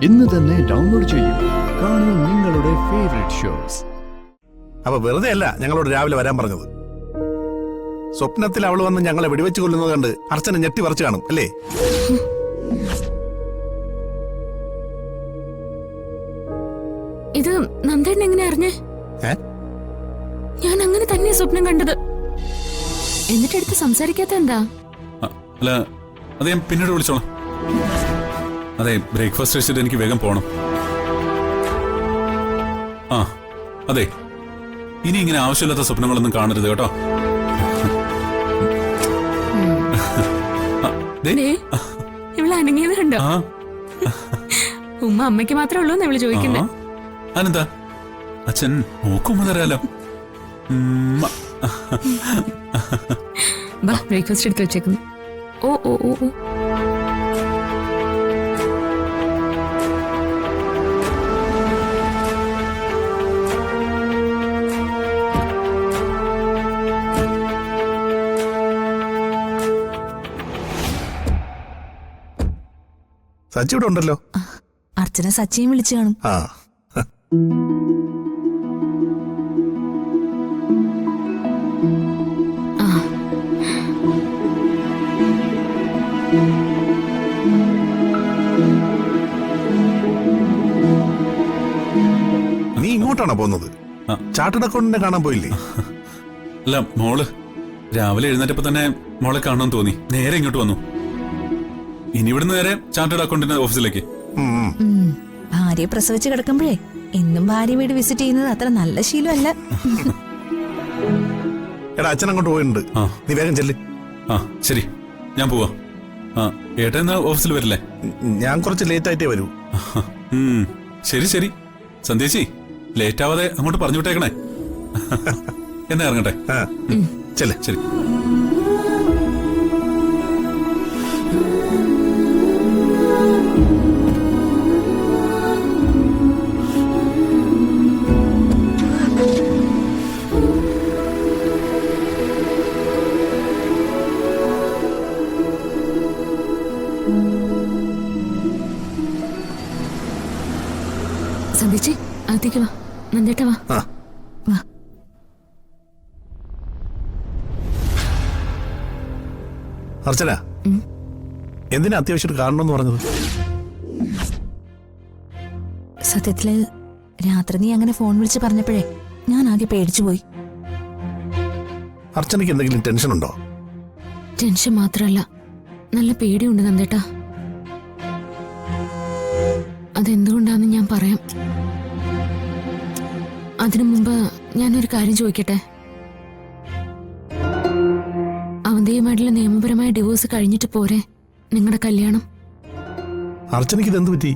ഇന്ന് തന്നെ ഡൗൺലോഡ് ചെയ്യൂ. കാണൂ നിങ്ങളുടെ ഫേവറേറ്റ് ഷോസ്. അപ്പൊ വെറുതെ അല്ല ഞങ്ങളോട് രാവിലെ വരാൻ പറഞ്ഞത്. സ്വപ്നത്തിൽ അവൾ വന്ന് ഞങ്ങളെ വെടിവെച്ച് കൊല്ലുന്നത് കണ്ട് അർച്ചന ഞെട്ടി പറിച്ചു കാണും അല്ലേ? ഇത് നന്ദേട്ടൻ എങ്ങനെ അറിഞ്ഞേ? ഞാൻ അങ്ങനെ തന്നെ സ്വപ്നം കണ്ടത്. എന്നിട്ടെടുത്ത് സംസാരിക്കാത്ത എന്താ? അല്ല, അത് ഞാൻ പിന്നീട് വിളിച്ചോളാം. അതെ, ബ്രേക്ക്ഫാസ്റ്റ് കഴിച്ചിട്ട് എനിക്ക് വേഗം പോണം. ആ അതെ, ഇനി ഇങ്ങനെ ആവശ്യമില്ലാത്ത സ്വപ്നങ്ങളൊന്നും കാണരുത് കേട്ടോ. ഇവിടെ അനങ്ങിയത് കണ്ടോ? ഉമ്മ അമ്മയ്ക്ക് മാത്രമേ ഉള്ളൂ എന്ന് ചോദിക്കുന്നേ. അതെന്താ, അച്ഛൻ നോക്കുമ്പോ തരാലോ. ബ്രേക്ക്ഫാസ്റ്റ് എടുത്ത് വെച്ചേക്കുന്നു. ഓ ഓ ഓ ഓ സച്ചി ഇവിടെ ഉണ്ടല്ലോ. അർച്ചന സച്ചിയും വിളിച്ചു കാണും. ആ നീ ഇങ്ങോട്ടാണോ പോകുന്നത്? ചാർട്ടേഡ് അക്കൗണ്ടിനെ കാണാൻ പോയില്ലേ? അല്ല, മോള് രാവിലെ എഴുന്നേറ്റപ്പോ തന്നെ മോളെ കാണാൻ തോന്നി, നേരെ ഇങ്ങോട്ട് വന്നു. ഇനി ഇവിടുന്ന് നേരെ ചാർട്ടേഡ് അക്കൗണ്ടിന്റെ ഓഫീസിലേക്ക്. ഭാര്യയെ പ്രസവിച്ച് കിടക്കുമ്പോഴേ എന്നും ഭാര്യ വീട് വിസിറ്റ് ചെയ്യുന്നത് അത്ര നല്ല ശീലമല്ല. എടാ, അച്ഛൻ അങ്ങോട്ട് പോയിട്ടുണ്ട്, നീ വേഗം ചെല്ല്. ആ ശരി, ഞാൻ പോവാ. ഏട്ടാ എന്നാ ഓഫീസിൽ വരില്ലേ? ഞാൻ കുറച്ച് ലേറ്റ് ആയിട്ടേ വരൂ. ശരി ശരി, സന്ധ്യേച്ചി ലേറ്റ് ആവാതെ അങ്ങോട്ട് പറഞ്ഞു വിട്ടേക്കണേ. എന്നാ ഇറങ്ങട്ടെ. ചെല്ലേ. ശരി. സന്ധ്യച്ചി അകത്തേക്ക് വാ. നന്ദേട്ട വാ. വാ. അർച്ചന, എന്തിനാ അത്യാവശ്യമായിട്ട് കാണണമെന്ന് പറഞ്ഞത്? സത്യത്തില് രാത്രി നീ അങ്ങനെ ഫോൺ വിളിച്ച് പറഞ്ഞപ്പോഴേ ഞാൻ ആകെ പേടിച്ചു പോയി. അർച്ചനയ്ക്ക് എന്തെങ്കിലും ടെൻഷൻ ഉണ്ടോ? ടെൻഷൻ മാത്രല്ല, നല്ല പേടിയുണ്ട് നന്ദേട്ടാ. അതെന്തുകൊണ്ടാന്ന് ഞാൻ പറയാം. അതിനു മുമ്പ് ഞാനൊരു കാര്യം ചോദിക്കട്ടെ. അവന്തിയുമായിട്ടുള്ള നിയമപരമായ ഡിവോഴ്സ് കഴിഞ്ഞിട്ട് പോരെ നിങ്ങളുടെ കല്യാണം? അർച്ചനയ്ക്ക് ഇതെന്ത് പറ്റി?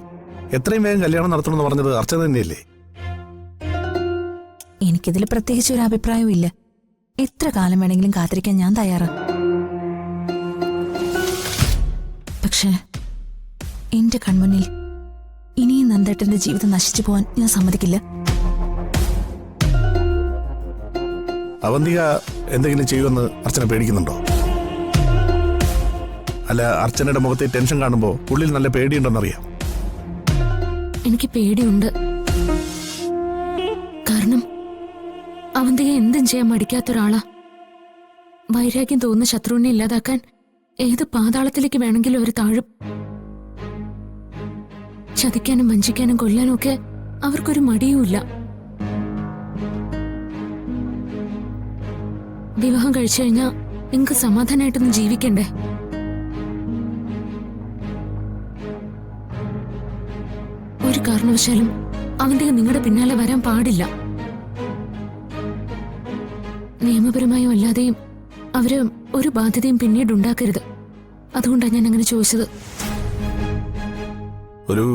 എത്രയും വേഗം കല്യാണം നടത്തണമെന്ന് പറഞ്ഞത് അർച്ചന തന്നെയല്ലേ? എനിക്കിതിൽ പ്രത്യേകിച്ച് ഒരു അഭിപ്രായവും ഇല്ല. എത്ര കാലം വേണമെങ്കിലും കാത്തിരിക്കാൻ ഞാൻ തയ്യാറാ. പക്ഷേ എന്റെ കൺമുന്നിൽ ഇനിയും നന്ദേട്ടന്റെ ജീവിതം നശിച്ചു പോവാൻ ഞാൻ സമ്മതിക്കില്ല. അവന്തിക എന്തെങ്കിലും ചെയ്യുമെന്ന് അർച്ചന പേടിക്കുന്നുണ്ടോ? അല്ല, അർച്ചനയുടെ മുഖത്തെ ടെൻഷൻ കാണുമ്പോൾ ഉള്ളിൽ നല്ല പേടിയുണ്ടെന്നറിയാം. എനിക്ക് പേടിയുണ്ട്. കാരണം അവന്തിക എന്തും ചെയ്യാൻ മടിക്കാത്തൊരാളാ. വൈരാഗ്യം തോന്നുന്ന ശത്രുവിനെ ഇല്ലാതാക്കാൻ ഏത് പാതാളത്തിലേക്ക് വേണമെങ്കിലും അവർ താഴും. ചതിക്കാനും വഞ്ചിക്കാനും കൊല്ലാനും ഒക്കെ അവർക്കൊരു മടിയുമില്ല. വിവാഹം കഴിച്ചു കഴിഞ്ഞാൽ നിങ്ങൾക്ക് സമാധാനമായിട്ടൊന്നും ജീവിക്കണ്ടേ? ഒരു കാരണവശാലും അവന്റെ നിങ്ങളുടെ പിന്നാലെ വരാൻ പാടില്ല. നിയമപരമായും അല്ലാതെയും അവര് ഒരു ബാധ്യതയും പിന്നീട് ഉണ്ടാക്കരുത്. അതുകൊണ്ടാണ് ഞാൻ അങ്ങനെ ചോദിച്ചത്. ഒരു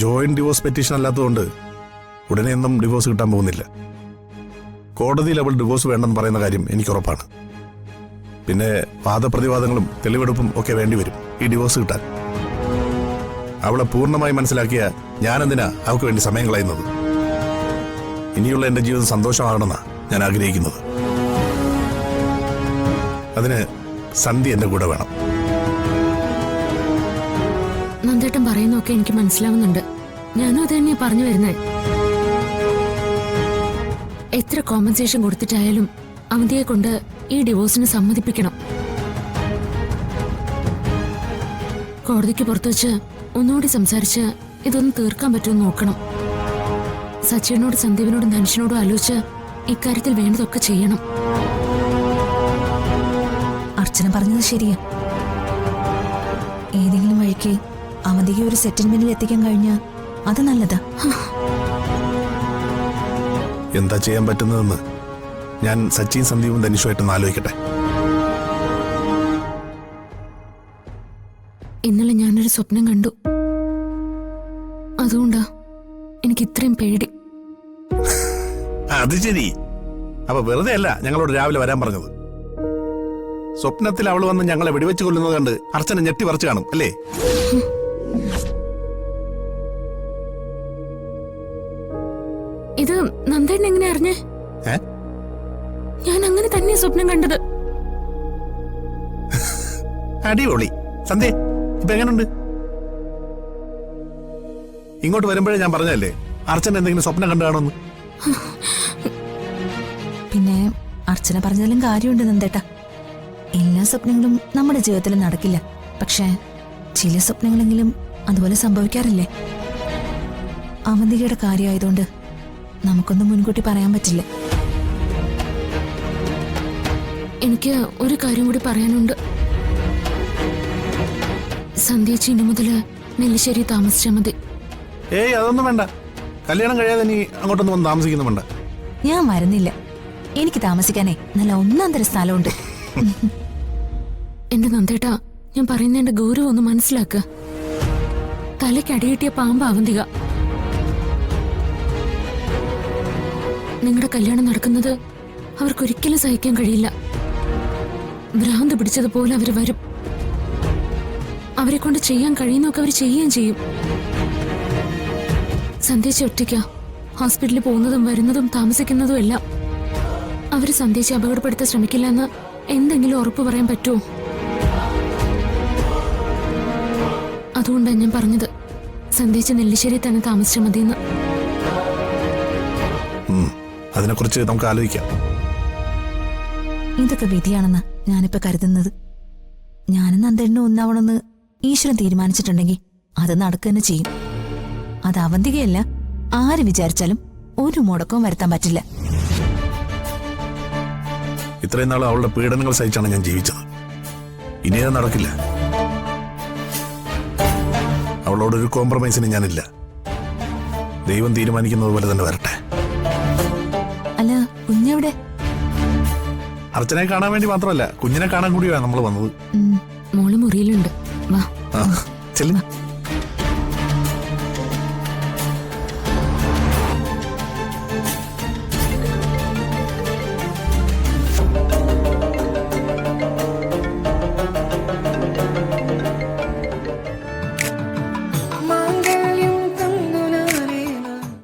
ജോയിന്റ് ഡിവോഴ്സ് പെറ്റീഷൻ അല്ലാത്തതുകൊണ്ട് ഉടനെ ഒന്നും ഡിവോഴ്സ് കിട്ടാൻ പോകുന്നില്ല. കോടതിയിൽ അവൾ ഡിവോഴ്സ് വേണ്ടെന്ന് പറയുന്ന കാര്യം എനിക്ക് ഉറപ്പാണ്. പിന്നെ വാദപ്രതിവാദങ്ങളും തെളിവെടുപ്പും ഒക്കെ വേണ്ടിവരും ഈ ഡിവോഴ്സ് കിട്ടാൻ. അവളെ പൂർണ്ണമായി മനസ്സിലാക്കിയ ഞാനെന്തിനാ അവൾക്ക് വേണ്ടി സമയം കളയുന്നത്? ഇനിയുള്ള എന്റെ ജീവിതം സന്തോഷമാകണമെന്നാണ് ഞാൻ ആഗ്രഹിക്കുന്നത്. അതിന് സന്ധ്യ എന്റെ കൂടെ വേണം. നന്ദേട്ടൻ പറയുന്നൊക്കെ എനിക്ക് മനസ്സിലാവുന്നുണ്ട്. ഞാനും അത് തന്നെയാ പറഞ്ഞു വരുന്നേ. എത്ര കോമ്പൻസേഷൻ കൊടുത്തിട്ടായാലും അവന്തിയെ കൊണ്ട് ഈ ഡിവോഴ്സിന് സമ്മതിപ്പിക്കണം. കോടതിക്ക് പുറത്തു വെച്ച് ഒന്നുകൂടി സംസാരിച്ച് ഇതൊന്ന് തീർക്കാൻ പറ്റുമെന്ന് നോക്കണം. സച്ചിനോട് സന്ദീപിനോടും ധനുഷിനോടും ആലോചിച്ച് ഇക്കാര്യത്തിൽ വേണ്ടതൊക്കെ ചെയ്യണം. അർച്ചന പറഞ്ഞത് ശരിയാ. ഏതെങ്കിലും വഴിക്ക് അവന്തിക്ക് ഒരു സെറ്റിൽമെന്റിൽ എത്തിക്കാൻ കഴിഞ്ഞാൽ അത് നല്ലതാ. എന്താ ചെയ്യാൻ പറ്റുന്നതെന്ന് ഞാൻ സച്ചിൻ സന്ദീപും ധനുഷുമായിട്ടൊന്ന് ആലോചിക്കട്ടെ. ഇന്നലെ ഞാനൊരു സ്വപ്നം കണ്ടു. അതുകൊണ്ടാ എനിക്ക് ഇത്രയും പേടി. അത് ശരി. അപ്പൊ വെറുതെ അല്ല ഞങ്ങളോട് രാവിലെ വരാൻ പറഞ്ഞത്. സ്വപ്നത്തിൽ അവൾ വന്ന് ഞങ്ങളെ വെടിവെച്ച് കൊല്ലുന്നത് കണ്ട് അർച്ചന ഞെട്ടി പറിച്ചു കാണും അല്ലേ? ഇത് നന്ദേണ്ണ എങ്ങനെ അറിഞ്ഞേ? ഏ? ഞാൻ അങ്ങനെ തന്നെയാ സ്വപ്നം കണ്ടത്. അടിപൊളി. സന്ധ്യ ഇപ്പൊ എങ്ങനുണ്ട്? ഇങ്ങോട്ട് വരുമ്പോഴേ ഞാൻ പറഞ്ഞല്ലേ അർച്ചന എന്തെങ്കിലും സ്വപ്നം കണ്ടു കാണുമെന്ന്. പിന്നെ അർച്ചന പറഞ്ഞതിലും കാര്യമുണ്ട് നന്ദേട്ടാ. എല്ലാ സ്വപ്നങ്ങളും നമ്മുടെ ജീവിതത്തിൽ നടക്കില്ല. പക്ഷേ ചില സ്വപ്നങ്ങളെങ്കിലും അതുപോലെ സംഭവിക്കാറില്ലേ? അവന്തികയുടെ കാര്യമായതുകൊണ്ട് നമുക്കൊന്നും മുൻകൂട്ടി പറയാൻ പറ്റില്ല. എനിക്ക് ഒരു കാര്യം കൂടി പറയാനുണ്ട്. സന്ധ്യേച്ചി ഇനി മുതല് നെല്ലിശ്ശേരി താമസിച്ചാൽ മതി. ഏയ് അതൊന്നും വേണ്ട. കല്യാണം കഴിയാതെ നീ അങ്ങോട്ടൊന്നും വന്ന് താമസിക്കുന്നു വേണ്ട. ഞാൻ വരുന്നില്ല. എനിക്ക് താമസിക്കാനേ നല്ല ഒന്നാം തരം സ്ഥലമുണ്ട്. എന്റെ നന്ദേട്ടാ, ഞാൻ പറയുന്നതിന്റെ ഗൗരവം ഒന്ന് മനസ്സിലാക്ക. തലയ്ക്ക് അടികിട്ടിയ പാമ്പ് അവന്തിക. നിങ്ങളുടെ കല്യാണം നടക്കുന്നത് അവർക്കൊരിക്കലും സഹിക്കാൻ കഴിയില്ല. ഭ്രാന്ത് പിടിച്ചതുപോലെ അവര് വരും. അവരെ കൊണ്ട് ചെയ്യാൻ കഴിയുന്നൊക്കെ അവർ ചെയ്യുകയും ചെയ്യും. സന്ധ്യേച്ചി ഒറ്റയ്ക്ക ഹോസ്പിറ്റലിൽ പോകുന്നതും വരുന്നതും താമസിക്കുന്നതും എല്ലാം. അവര് സന്ധ്യേച്ചി അപകടപ്പെടുത്താൻ ശ്രമിക്കില്ല എന്ന് എന്തെങ്കിലും ഉറപ്പ് പറയാൻ പറ്റുമോ? അതുകൊണ്ടാണ് ഞാൻ പറഞ്ഞത് സന്ധ്യേച്ചി നെല്ലിശ്ശേരി തന്നെ താമസിച്ചാൽ മതിയെന്ന്. അതിനെക്കുറിച്ച് നമുക്ക് ആലോചിക്കാം. ഇതൊക്കെ വിധിയാണെന്ന് ഞാനിപ്പോ കരുതുന്നത്. ഞാനും നന്ദേണ്ണനും ഒന്നാവണമെന്ന് ഈശ്വരൻ തീരുമാനിച്ചിട്ടുണ്ടെങ്കിൽ അത് നടക്കുക തന്നെ ചെയ്യും. അത് അവന്തികയല്ല, ആര് വിചാരിച്ചാലും ഒരു മുടക്കവും വരുത്താൻ പറ്റില്ല. ഇത്രയും നാൾ അവളുടെ പീഡനങ്ങൾ സഹിച്ചാണ് ഞാൻ ജീവിച്ചത്. ഇനി അത് നടക്കില്ല. അവളോടൊരു കോംപ്രമൈസിന് ഞാനില്ല. ദൈവം തീരുമാനിക്കുന്നത് പോലെ തന്നെ വരട്ടെ. അല്ല, കുഞ്ഞെവിടെ? അർച്ചനയെ കാണാൻ വേണ്ടി മാത്രമല്ല, കുഞ്ഞിനെ കാണാൻ കൂടിയാണ് നമ്മൾ വന്നത്. മോള് മുറിയിലുണ്ട്. വാ. ചെല്ല്.